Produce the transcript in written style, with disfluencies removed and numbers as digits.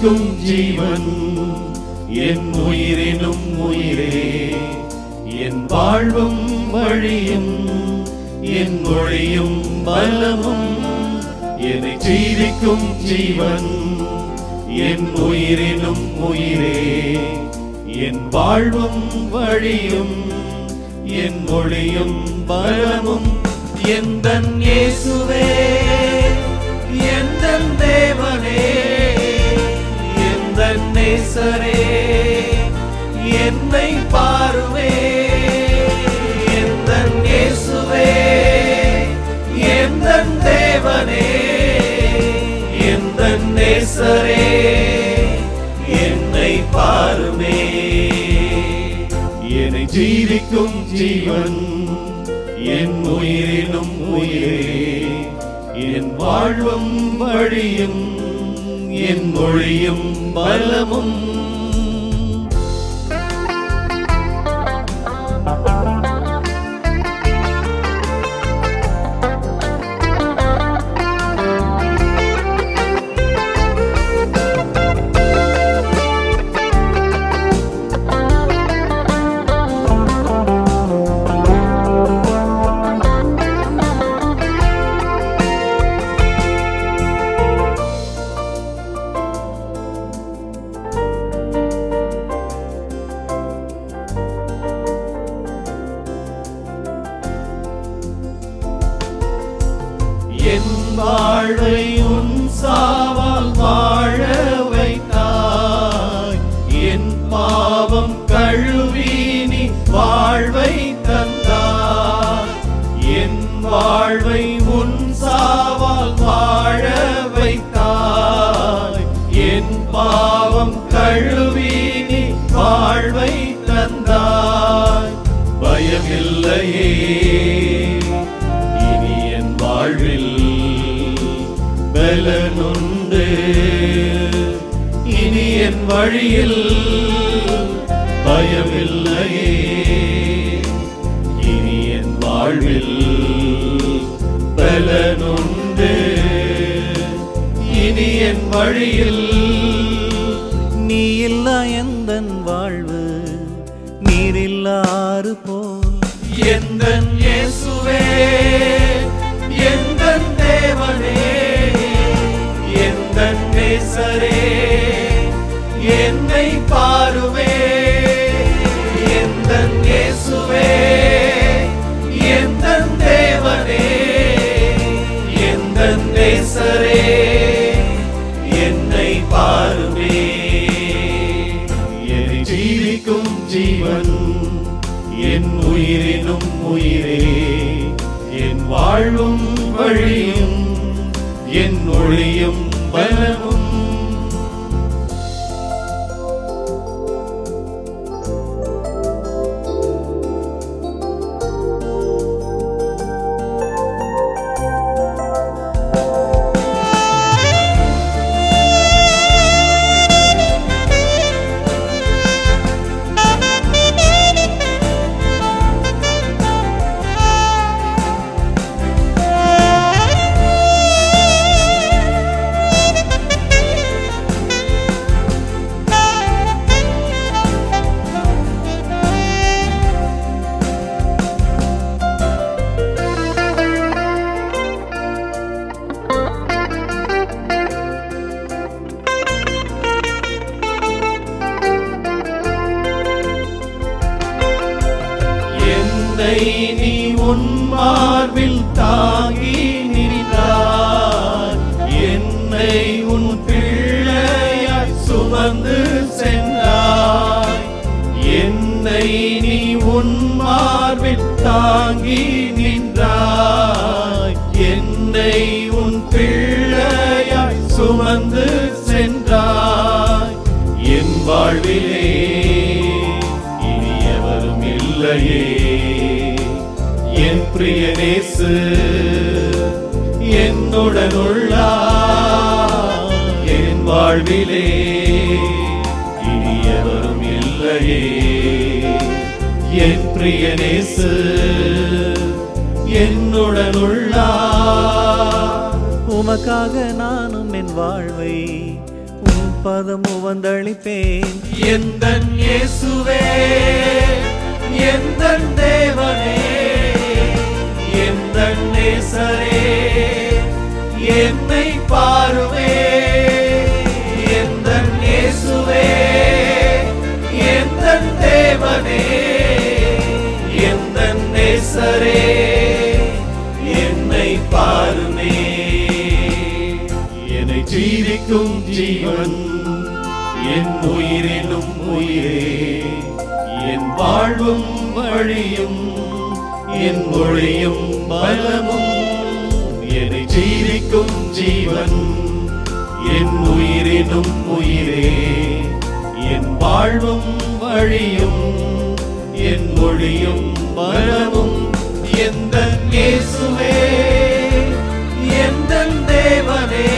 ஜீவிக்கும் ஜீவன் என் உயிரினும் உயிரே, என் வாழ்வும் வழியும் என் மொழியும் பலமும். என்னை ஜீவிக்கும் ஜீவன் என் உயிரினும் உயிரே, என் வாழ்வும் வழியும் என் மொழியும் பலமும். எந்தன் இயேசுவே, எந்தன் தேவனே, எந்தன் நேசரே, என்னை பாருமே. எந்தன் இயேசுவே, எந்தன் தேவனே, எந்தன் நேசரே, என்னை பாருமே. என்னை ஜீவிக்கும் ஜீவன் என் உயிரினும் உயிரே, என் வாழ்வும் வழியும் என் மொழியும் பலமும். என் வாழ்வை உன் சாவால் வாழ வைத்தாய், என் பாவம் கழுவி நீ வாழ்வை தந்தாய். என் வாழ்வை உன் சாவால் வாழ வைத்தாய், என் பாவம் கழுவி நீ வாழ்வை தந்தாய். பயமில்லையே இனி என் வாழ்வில், பலனுண்டு இனி என் வழியில். பயமில்லையே இனி என் வாழ்வில், பலனுண்டு இனி என் வழியில். நீ இல்லா எந்தன் வாழ்வு நீரில்லாறு போல். எந்தன் இயேசுவே, எந்தன் தேவனே, எந்தன் நேசரே, என்னை பாருமே. எந்தன் இயேசுவே, எந்தன் தேவனே, எந்தன் நேசரே, என்னை பாருமே. என்னை ஜீவிக்கும் ஜீவன் என் உயிரினும் உயிரே, என் வாழ்வும் வழியும் என் மொழியும் பலமும். நீ உன் மார்பில் தாங்கி நின்றாய், என்னை உன் பிள்ளையாய் சுமந்து சென்றாய். என்னை நீ உன் மார்பில் தாங்கி நின்றாய், என்னை உன் பிள்ளையாய் சுமந்து சென்றாய். என் வாழ்விலே இனி எவரும் இல்லையே, என் பிரிய நேசு என்னுடன் உள்ளார். என் வாழ்விலே இனி எவரும் இல்லையே, என் பிரிய நேசு என்னுடன் உள்ளார். உமக்காக நானும் என் வாழ்வை உன் பதமு வந்தளிப்பேன். எந்தன் இயேசுவே, எந்தன் தேவனே, எந்தன் நேசரே, என்னை பாருவே. எந்தன் இயேசுவே, எந்தன் தேவனே, எந்தன் நேசரே, என்னை பாருமே. என்னை ஜீவிக்கும் ஜீவன், என் உயிரிலும் உயிரே, என் வாழ்வும் வழியும், என் மொழியும் பலமும். என்னை ஜீவிக்கும் ஜீவன், என் உயிரிலும் உயிரே, என் வாழ்வும் வழியும், என் மொழியும் பலமும். எந்தன் இயேசுவே, எந்தன் தேவனே,